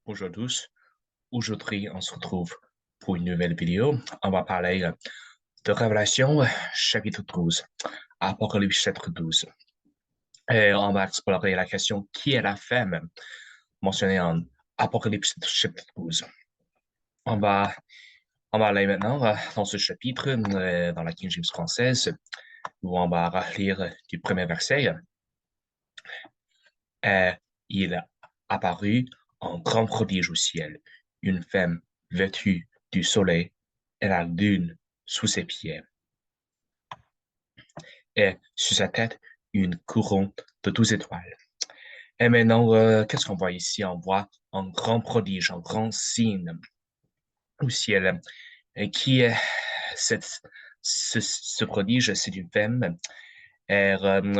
Bonjour à tous. Aujourd'hui, on se retrouve pour une nouvelle vidéo. On va parler de Révélation, chapitre 12, Apocalypse chapitre 12. Et on va explorer la question qui est la femme mentionnée en Apocalypse chapitre 12. On va, on va aller maintenant dans ce chapitre, dans la King James française, où on va lire du premier verset. Et il apparut en grand prodige au ciel, une femme vêtue du soleil et la lune sous ses pieds, et sur sa tête une couronne de 12 étoiles. Et maintenant, qu'est-ce qu'on voit ici? On voit un grand prodige, un grand signe au ciel. Et qui est ce prodige? C'est une femme. Et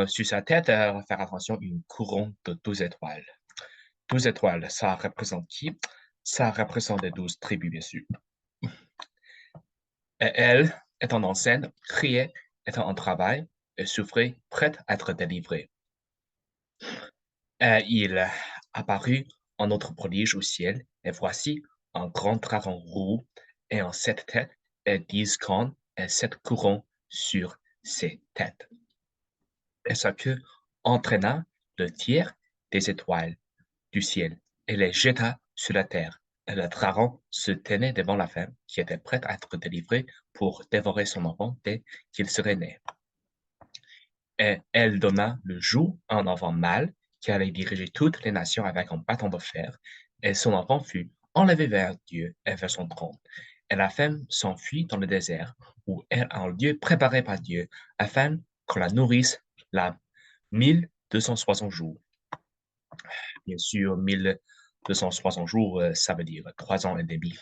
sur sa tête, on va faire attention, une couronne de 12 étoiles. 12 étoiles, ça représente qui? Ça représente les 12 tribus, bien sûr. Et elle, étant enceinte, criait, étant en travail, et souffrait, prête à être délivrée. Et il apparut un autre prodige au ciel, et voici un grand dragon roux, et en 7 têtes, et 10 cornes, et 7 couronnes sur ses têtes. Et sa queue entraîna le tiers des étoiles du ciel et les jeta sur la terre. Et le dragon se tenait devant la femme qui était prête à être délivrée pour dévorer son enfant dès qu'il serait né. Et elle donna le joug à un enfant mâle qui allait diriger toutes les nations avec un bâton de fer. Et son enfant fut enlevé vers Dieu et vers son trône. Et la femme s'enfuit dans le désert, où elle a un lieu préparé par Dieu, afin qu'on la nourrisse là 1260 jours. Bien sûr, 1260 jours, ça veut dire 3 ans et demi.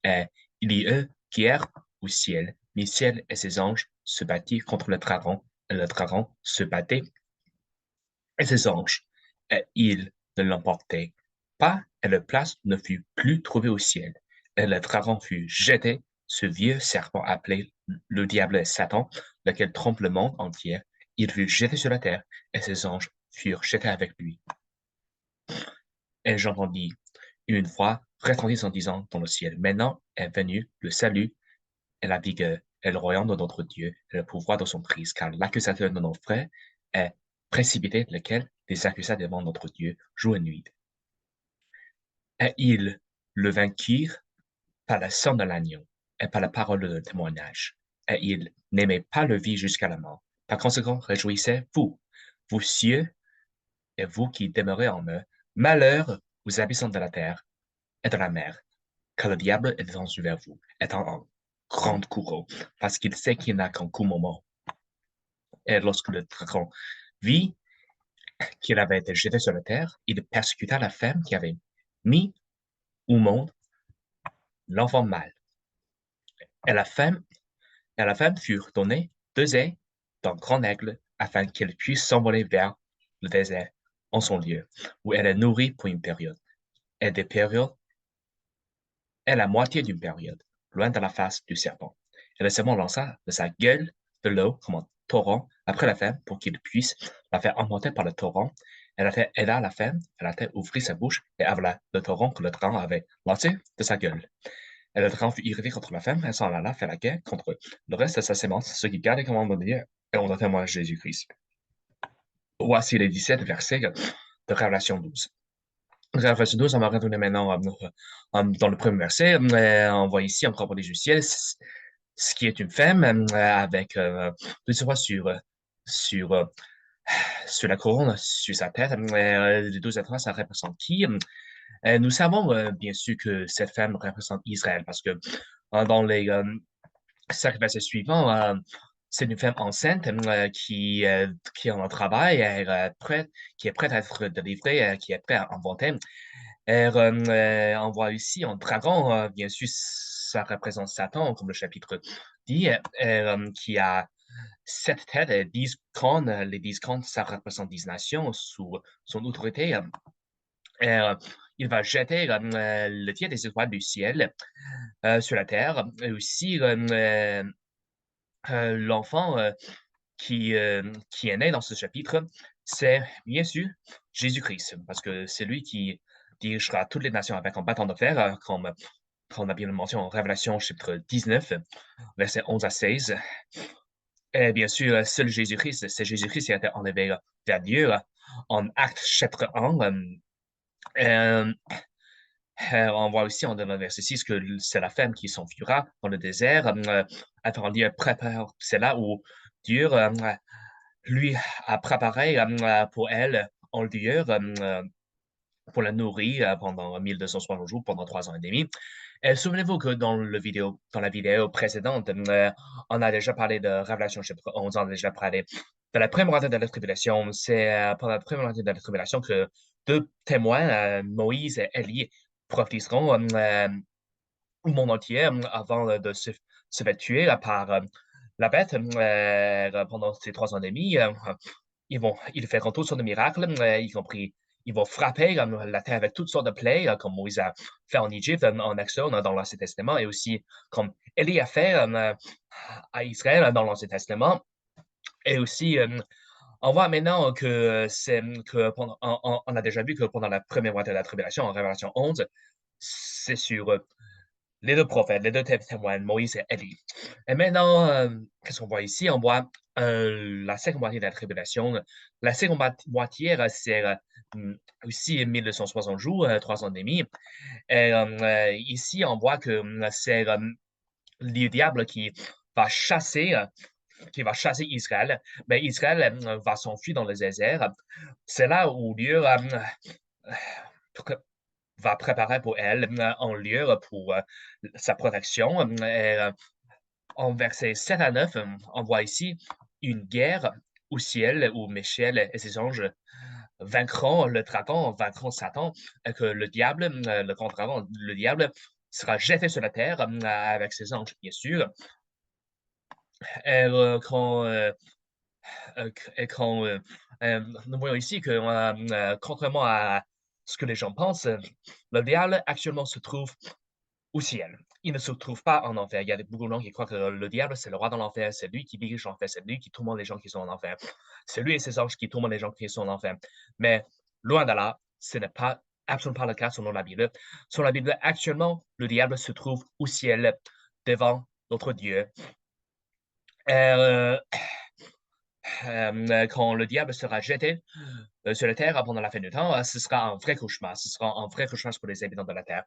Et il y eut guerre au ciel. Michel et ses anges se battirent contre le dragon, et le dragon se battait et ses anges, et ils ne l'emportaient pas, et la place ne fut plus trouvée au ciel. Et le dragon fut jeté, ce vieux serpent appelé le diable et Satan, lequel trompe le monde entier. Il fut jeté sur la terre, et ses anges furent jetés avec lui. Et j'entendis une voix retentir en disant dans le ciel, maintenant est venu le salut et la vigueur et le royaume de notre Dieu et le pouvoir de son Christ, car l'accusateur de nos frères est précipité, lequel les accusa devant notre Dieu jour et nuit. Et ils le vainquirent par la sang de l'agneau et par la parole de témoignage. Et ils n'aimaient pas le vie jusqu'à la mort. Par conséquent, réjouissez-vous, vous cieux, et vous qui demeurez en eux. Malheur aux habitants de la terre et de la mer, car le diable est descendu vers vous, étant en grande courroux, parce qu'il sait qu'il n'a qu'un coup moment. Et lorsque le dragon vit qu'il avait été jeté sur la terre, il persécuta la femme qui avait mis au monde l'enfant mâle. Et la femme, et la femme furent données 2 ailes d'un grand aigle, afin qu'elle puisse s'envoler vers le désert en son lieu, où elle est nourrie pour une période, et des périodes est la moitié d'une période, loin de la face du serpent. Et le serpent lança de sa gueule de l'eau comme un torrent après la femme pour qu'il puisse la faire emporter par le torrent. Elle aida la femme, elle a ouvrit sa bouche et avala le torrent que le dragon avait lancé de sa gueule. Et le dragon fut irrité contre la femme et s'en alla faire la guerre contre le reste de sa sémence, ceux qui gardent les commandements de Dieu et ont le témoin Jésus-Christ. Voici les 17 versets de Révélation 12. Verset 12, on va retourner maintenant dans le premier verset. On voit ici encore pour les ciel, ce qui est une femme avec plusieurs fois sur, euh, sur la couronne, sur sa tête. Les 12 étoiles, ça représente qui? Nous savons bien sûr que cette femme représente Israël parce que dans les 5 versets suivants, c'est une femme enceinte qui est en travail, qui est prête à être délivrée, qui est prête à inventer. On voit ici un dragon, bien sûr, ça représente Satan, comme le chapitre dit, qui a 7 têtes et 10 cornes. Les 10 cornes, ça représente 10 nations sous son autorité. Euh, il va jeter le tiers des étoiles du ciel sur la terre. Et aussi, l'enfant qui est né dans ce chapitre c'est bien sûr Jésus-Christ, parce que c'est lui qui dirigera toutes les nations avec un bâton de fer, comme on a bien mentionné en Révélation chapitre 19, versets 11 à 16. Et bien sûr, seul Jésus-Christ, c'est Jésus-Christ qui a été enlevé vers Dieu en Actes chapitre 1. On voit aussi dans le verset 6 que c'est la femme qui s'enfuira dans le désert, attendant Dieu prépare, c'est là où Dieu lui a préparé pour elle un lieu pour la nourrir pendant 1260 jours, pendant 3 ans et demi. Et souvenez-vous que dans la vidéo précédente, on a déjà parlé de Révélation chapitre 11, on a déjà parlé de la première année de la tribulation. C'est pendant la première année de la tribulation que deux témoins, Moïse et Élie, prophétiseront au monde entier avant de se faire tuer par la bête pendant ces 3 ans et demi. Ils feront toutes sortes de miracles, y compris ils vont frapper la terre avec toutes sortes de plaies, comme Moïse a fait en Égypte, en Exode, dans l'Ancien Testament, et aussi comme Élie a fait à Israël dans l'Ancien Testament. Et aussi, on voit maintenant que on a déjà vu que pendant la première moitié de la tribulation, en Révélation 11, c'est sur les deux prophètes, les deux témoins, Moïse et Élie. Et maintenant, qu'est-ce qu'on voit ici? On voit la seconde moitié de la tribulation. La seconde moitié, c'est aussi 1260 jours, 3 ans et demi. Et ici, on voit que c'est le diable qui va chasser Israël. Mais Israël va s'enfuir dans le désert. C'est là où Dieu va préparer pour elle un lieu pour sa protection. En versets 7 à 9, on voit ici une guerre au ciel où Michel et ses anges vaincront le dragon, vaincront Satan, et que le diable, le grand dragon, le diable, sera jeté sur la terre avec ses anges, bien sûr. Et nous voyons ici que, contrairement à ce que les gens pensent, le diable actuellement se trouve au ciel. Il ne se trouve pas en enfer. Il y a beaucoup de gens qui croient que le diable, c'est le roi dans l'enfer, c'est lui qui dirige l'enfer, c'est lui qui tourmente les gens qui sont en enfer. C'est lui et ses anges qui tourmentent les gens qui sont en enfer. Mais loin de là, ce n'est pas absolument pas le cas selon la Bible. Selon la Bible, actuellement, le diable se trouve au ciel devant notre Dieu. Euh, quand le diable sera jeté sur la terre pendant la fin du temps, ce sera un vrai cauchemar. Ce sera un vrai cauchemar pour les habitants de la terre.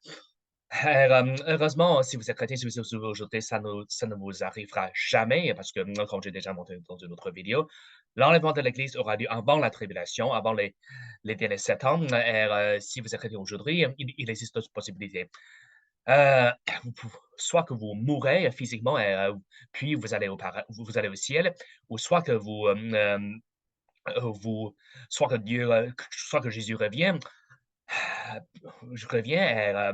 Heureusement, si vous êtes chrétien, si vous êtes sauvé aujourd'hui, ça ne vous arrivera jamais, parce que, comme j'ai déjà montré dans une autre vidéo, l'enlèvement de l'Église aura lieu avant la tribulation, avant les derniers 7 ans. Si vous êtes chrétien aujourd'hui, il existe d'autres possibilités. Euh, soit que vous mourrez physiquement, puis vous allez au ciel, ou soit que soit que Jésus revient, je reviens et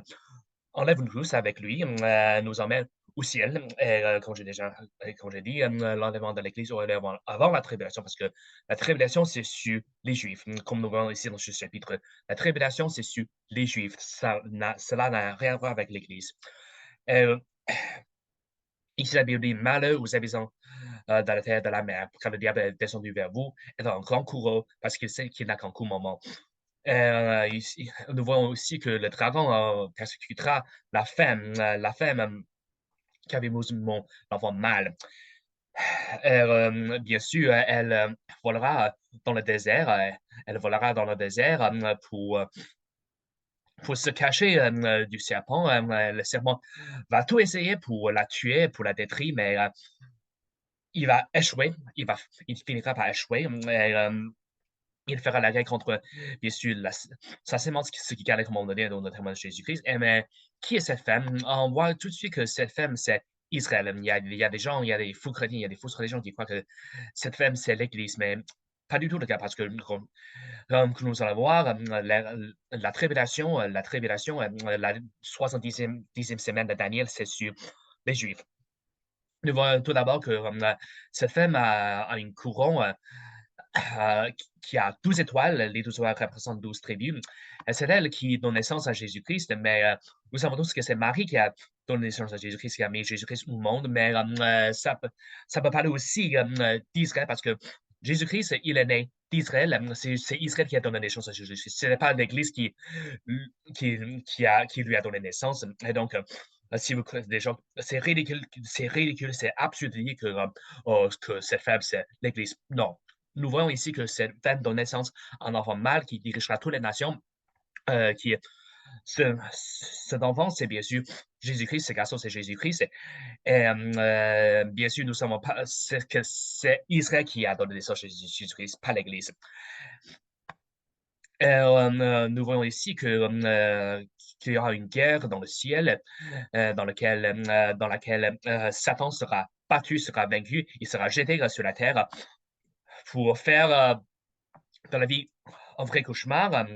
enlève-nous tous avec lui, nous emmène au ciel. Et comme j'ai dit, l'enlèvement de l'Église aura lieu avant la tribulation, parce que la tribulation, c'est sur les Juifs. Comme nous voyons ici dans ce chapitre, la tribulation, c'est sur les Juifs. Cela n'a rien à voir avec l'Église. Euh, Ici, la Bible dit: malheur aux habitants dans la terre de la mer, car le diable est descendu vers vous, est un grand courroux, parce qu'il sait qu'il n'a qu'un court moment. Ici, nous voyons aussi que le dragon persécutera la femme qui avait l'enfant mâle. Bien sûr, elle volera dans le désert. Elle volera dans le désert pour se cacher du serpent. Le serpent va tout essayer pour la tuer, pour la détruire, mais il va échouer. Il finira par échouer. Il fera la guerre contre, bien sûr, sa sémence, ce qui garde comme on dit, notamment Jésus-Christ. Mais qui est cette femme? On voit tout de suite que cette femme, c'est Israël. Il y a des gens, il y a des faux chrétiens, il y a des fausses religions qui croient que cette femme, c'est l'Église, mais pas du tout le cas, parce que, comme nous allons voir, la 70e semaine de Daniel, c'est sur les Juifs. Nous voyons tout d'abord que cette femme a une couronne qui a 12 étoiles. Les 12 étoiles représentent 12 tribus. C'est elle qui donne naissance à Jésus-Christ, mais nous savons tous que c'est Marie qui a donné naissance à Jésus-Christ, qui a mis Jésus-Christ au monde, mais ça peut parler aussi d'Israël, parce que Jésus-Christ, il est né d'Israël. C'est Israël qui a donné naissance à Jésus-Christ. Ce n'est pas l'Église qui lui a donné naissance. Et donc, si vous des gens, c'est ridicule, c'est absurde de dire que cette femme, c'est l'Église. Non. Nous voyons ici que cette femme donne naissance à un enfant mâle qui dirigera toutes les nations, qui cet enfant, c'est bien sûr Jésus-Christ, ce garçon, c'est Jésus-Christ. Et bien sûr, nous savons pas, c'est Israël qui a donné naissance à Jésus-Christ, pas l'Église. Nous voyons ici qu'il y aura une guerre dans le ciel, dans laquelle Satan sera battu, sera vaincu, il sera jeté sur la terre pour faire dans la vie un vrai cauchemar.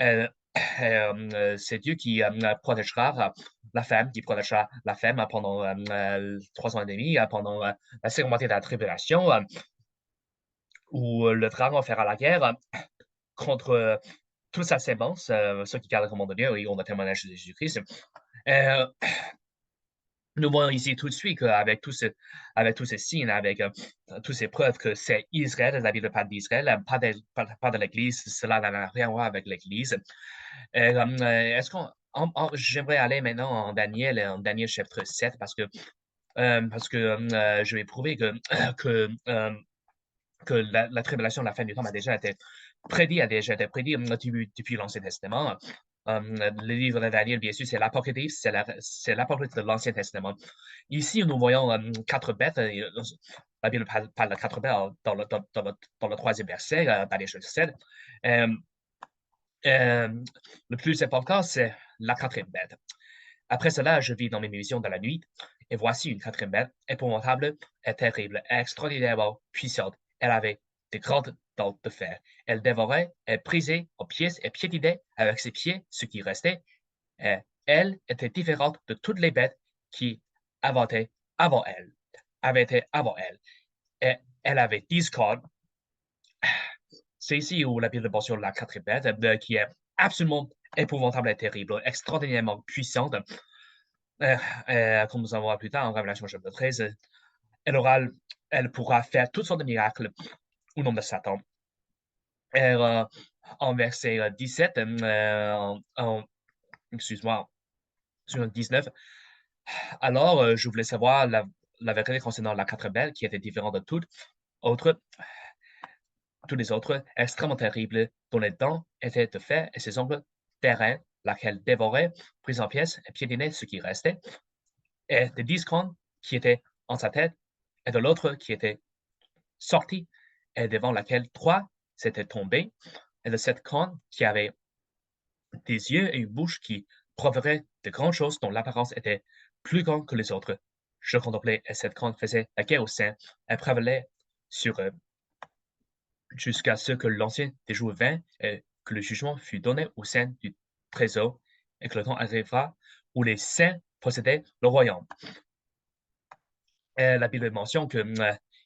Euh, c'est Dieu qui protégera la femme, qui protégera la femme pendant 3 ans et demi, pendant la seconde moitié de la tribulation, où le dragon fera la guerre contre toute sa sémence, ceux qui gardent le commandement de Dieu et ont le témoignage de Jésus-Christ. Euh, Nous voyons ici tout de suite qu'avec avec tous ces signes, avec toutes ces preuves que c'est Israël, la Bible parle d'Israël, pas de l'Église, cela n'a rien à voir avec l'Église. Est-ce j'aimerais aller maintenant en Daniel chapitre 7, parce que je vais prouver que, que la tribulation de la fin du temps a déjà été prédit depuis l'Ancien Testament. Le livre de Daniel, bien sûr, c'est l'Apocalypse, c'est l'Apocalypse de l'Ancien Testament. Ici, nous voyons 4 bêtes. La Bible parle de 4 bêtes dans le troisième verset, Daniel chapitre 7. Euh, le plus important, c'est la quatrième bête. Après cela, je vis dans mes visions de la nuit, et voici une quatrième bête, épouvantable et terrible, extraordinairement puissante. Elle avait de grandes dents de fer. Elle dévorait, elle brisait en pièces et piétinait avec ses pieds ce qui restait. Et elle était différente de toutes les bêtes qui avaient été avant elle. Avaient été avant elle. Et elle avait 10 cornes. C'est ici où la Bible mentionne la quatrième bête, qui est absolument épouvantable et terrible, extraordinairement puissante. Comme nous allons voir plus tard en Révélation chapitre 13, elle, aura, elle pourra faire toutes sortes de miracles au nom de Satan. En verset 17, excuse-moi, sur 19, alors je voulais savoir la vérité concernant la quatrième bête qui était différente de autres, tous les autres, extrêmement terribles, dont les dents étaient de fer et ses ongles d'airain, laquelle dévorait, prise en pièces et piétinait ce qui restait, et des 10 cornes qui étaient en sa tête, et de l'autre qui était sortie, et devant laquelle 3 s'étaient tombés, et de cette corne qui avait des yeux et une bouche qui prouveraient de grandes choses dont l'apparence était plus grande que les autres. Je contemplais, et cette corne faisait la guerre aux saints, elle prévalait sur eux, jusqu'à ce que l'ancien des jours vint et que le jugement fût donné aux saints du trésor, et que le temps arrivera où les saints possédaient le royaume. La Bible mentionne que,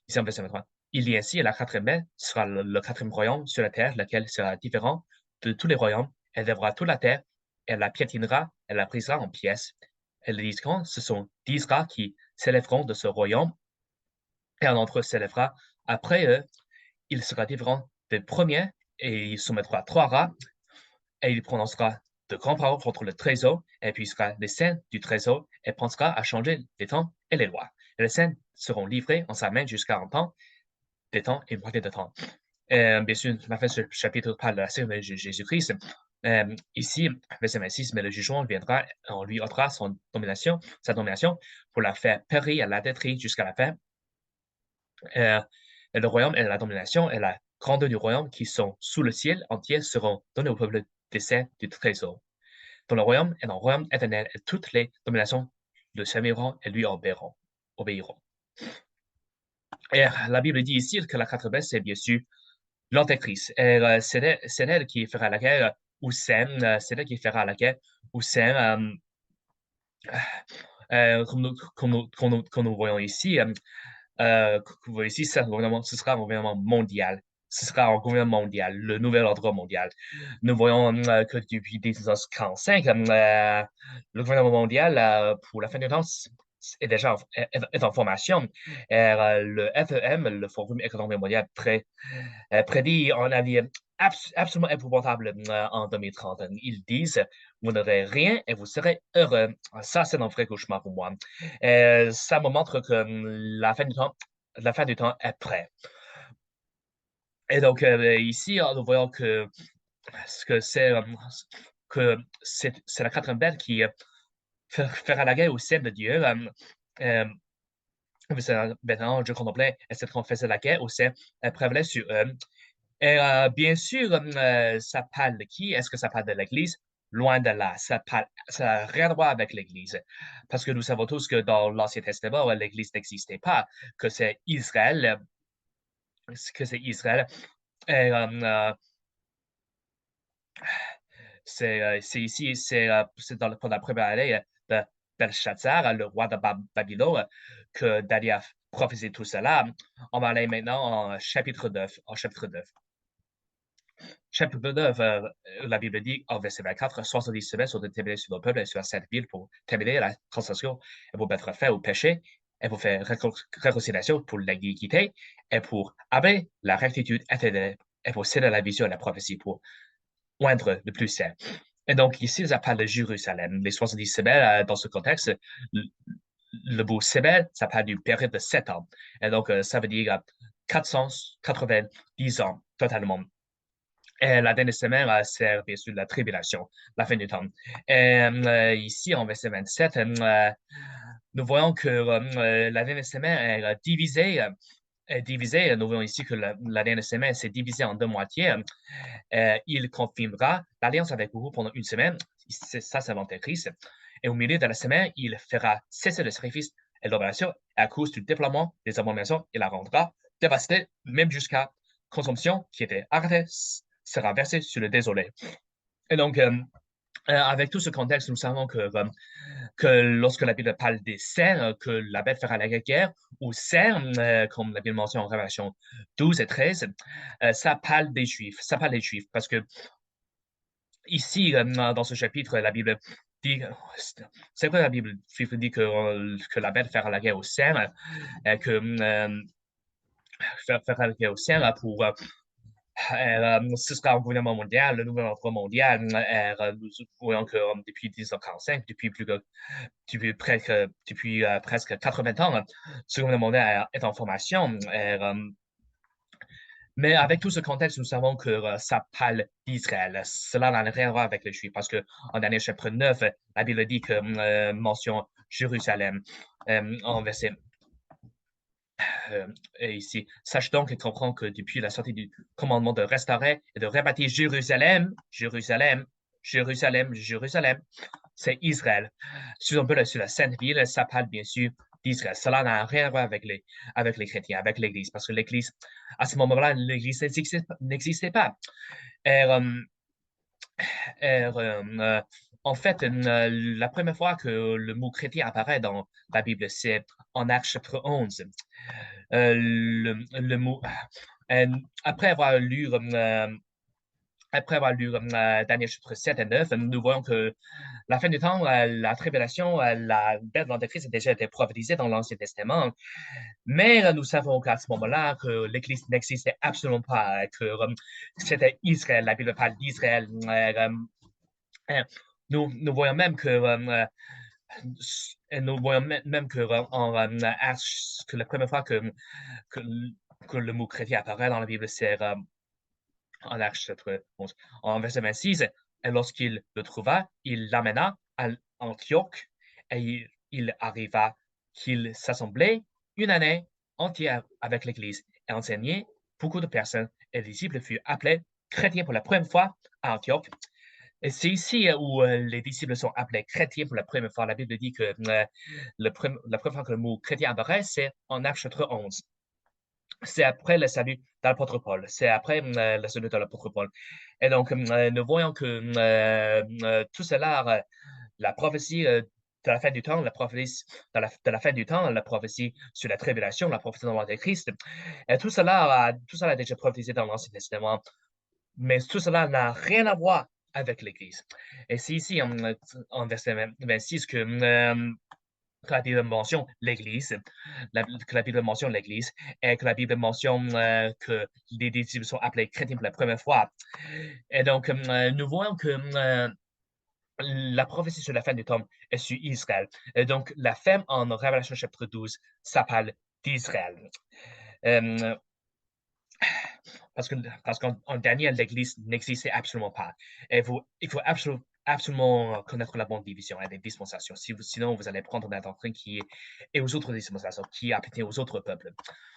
ici en verset 23, il y a ainsi, et la quatrième bête sera le quatrième royaume sur la terre, lequel sera différent de tous les royaumes. Elle devra toute la terre, elle la piétinera, elle la brisera en pièces. Elle les disent ce sont 10 rats qui s'élèveront de ce royaume, et un d'entre eux s'élèvera après eux. Il sera différent des premiers, et il soumettra 3 rats, et il prononcera de grandes paroles contre le trésor, et puis sera les saints du trésor, et pensera à changer les temps et les lois. Et les saints seront livrés en sa main jusqu'à un temps, des temps et une moitié de temps. Bien sûr, ce chapitre parle de la série de Jésus-Christ. Ici, verset 26, mais le jugement viendra, on lui ôtera sa domination pour la faire périr à la détruire jusqu'à la fin. Et le royaume et la domination et la grandeur du royaume qui sont sous le ciel entier seront donnés au peuple des saints du trésor. Dans le royaume et dans le royaume éternel, et toutes les dominations le serviront et lui obéiront. Et la Bible dit ici que la 4 bête, c'est bien sûr l'Antéchrist. Et c'est elle qui fera la guerre au sein, c'est elle qui fera la guerre au sein, comme nous voyons ici. Ici, ce sera un gouvernement mondial. Ce sera un gouvernement mondial, le nouvel ordre mondial. Nous voyons que depuis 1945, le gouvernement mondial, pour la fin du temps, est en formation. Le FEM, le Forum économique mondial, prédit un avis absolument épouvantable en 2030. Ils disent, vous n'aurez rien et vous serez heureux. Ça, c'est un vrai cauchemar pour moi. Ça me montre que la fin du temps est près. Et donc, ici, nous voyons ce que c'est la quatrième bête qui fera la guerre au ciel de Dieu. Maintenant, Dieu contemplait et cette qu'on faisait la guerre au ciel prévalait sur eux. Et bien sûr, ça parle de qui? Est-ce que ça parle de l'Église? Loin de là, ça n'a rien à voir avec l'Église. Parce que nous savons tous que dans l'Ancien Testament, l'Église n'existait pas, que c'est Israël, que c'est Israël. Et, c'est ici, c'est pour la première année de Belshazzar, le roi de Babylone, que Daniel a prophétisé tout cela. On va aller maintenant en chapitre 9. Chapitre 9, la Bible dit, en verset 24, 70 semaines sont déterminées sur le peuple et sur cette ville pour terminer la transaction et pour mettre fin au péché et pour faire réconciliation pour l'iniquité et pour amener la rectitude éternelle et pour sceller la vision et la prophétie pour oindre le plus saint. Et donc, ici, ils parlent de Jérusalem. Les 70 semaines, dans ce contexte, le mot semaine, ça parle d'une période de 7 ans. Et donc, ça veut dire 490 ans totalement. Et la dernière semaine sert bien sûr la tribulation, la fin du temps. Et ici, en verset 27, nous voyons que la dernière semaine est divisée. Nous voyons ici que la dernière semaine s'est divisée en deux moitiés. Il confirmera l'alliance avec vous pendant une semaine. Ça, c'est l'Antéchrist. Et au milieu de la semaine, il fera cesser le sacrifice et l'opération. À cause du déploiement des abominations, il la rendra dévastée, même jusqu'à consommation qui était arrêtée sera versée sur le désolé. Et donc, avec tout ce contexte, nous savons que lorsque la Bible parle des saints, que la bête fera la guerre, ou saints, comme la Bible mentionne en Révélation 12 et 13, ça parle des Juifs. Ça parle des Juifs parce que ici, dans ce chapitre, la Bible dit, c'est quoi la Bible dit que la bête fera la guerre aux saints, que fera la guerre aux saints pour ce sera un gouvernement mondial, le nouvel ordre mondial. Nous voyons que depuis 1945, depuis presque 80 ans, ce gouvernement mondial est en formation. Mais avec tout ce contexte, nous savons que ça parle d'Israël. Cela n'a rien à voir avec les Juifs parce qu'en Daniel chapitre 9, la Bible dit que mention Jérusalem en verset ici. Sache donc et comprends que depuis la sortie du commandement de restaurer et de rebâtir Jérusalem, c'est Israël. Si on peut sur la Sainte Ville, ça parle bien sûr d'Israël. Cela n'a rien à voir avec les chrétiens, avec l'Église, parce que l'Église, à ce moment-là, l'Église n'existait pas. Et, en fait, la première fois que le mot chrétien apparaît dans la Bible, c'est en Actes chapitre 11. Le mot, euh, après avoir lu, Daniel chapitre 7 et 9, nous voyons que la fin du temps, la tribulation, la bête de l'Antéchrist a déjà été prophétisée dans l'Ancien Testament. Mais nous savons qu'à ce moment-là, que l'Église n'existait absolument pas, que c'était Israël. La Bible parle d'Israël. Nous voyons même que que la première fois que, que le mot chrétien apparaît dans la Bible, c'est en Actes chapitre 11. En verset 26, et lorsqu'il le trouva, il l'amena à Antioche et il arriva qu'il s'assemblait une année entière avec l'Église et enseignait beaucoup de personnes et les disciples furent appelés chrétiens pour la première fois à Antioche. Et c'est ici où les disciples sont appelés chrétiens pour la première fois. La Bible dit que la première fois que le mot chrétien apparaît, c'est en Actes chapitre 11. C'est après le salut de l'apôtre Paul. C'est après le salut de l'apôtre Paul. Et donc, nous voyons que tout cela, la prophétie de la fin du temps, la prophétie de la fin du temps, la prophétie sur la tribulation, la prophétie de l'Antéchrist, tout cela a déjà prophétisé dans l'Ancien Testament. Mais tout cela n'a rien à voir avec l'Église. Et c'est ici, en verset 26, que la Bible mentionne l'Église, que la Bible mentionne l'Église, et que la Bible mentionne que les disciples sont appelés chrétiens pour la première fois. Et donc, nous voyons que la prophétie sur la fin du temps est sur Israël. Et donc, la femme en Révélation chapitre 12 s'appelle d'Israël. Euh, parce qu'en Daniel, l'Église n'existait absolument pas. Et il faut absolument connaître la bonne division et les dispensations. Sinon, vous allez prendre la doctrine qui est aux autres dispensations, qui appartient aux autres peuples.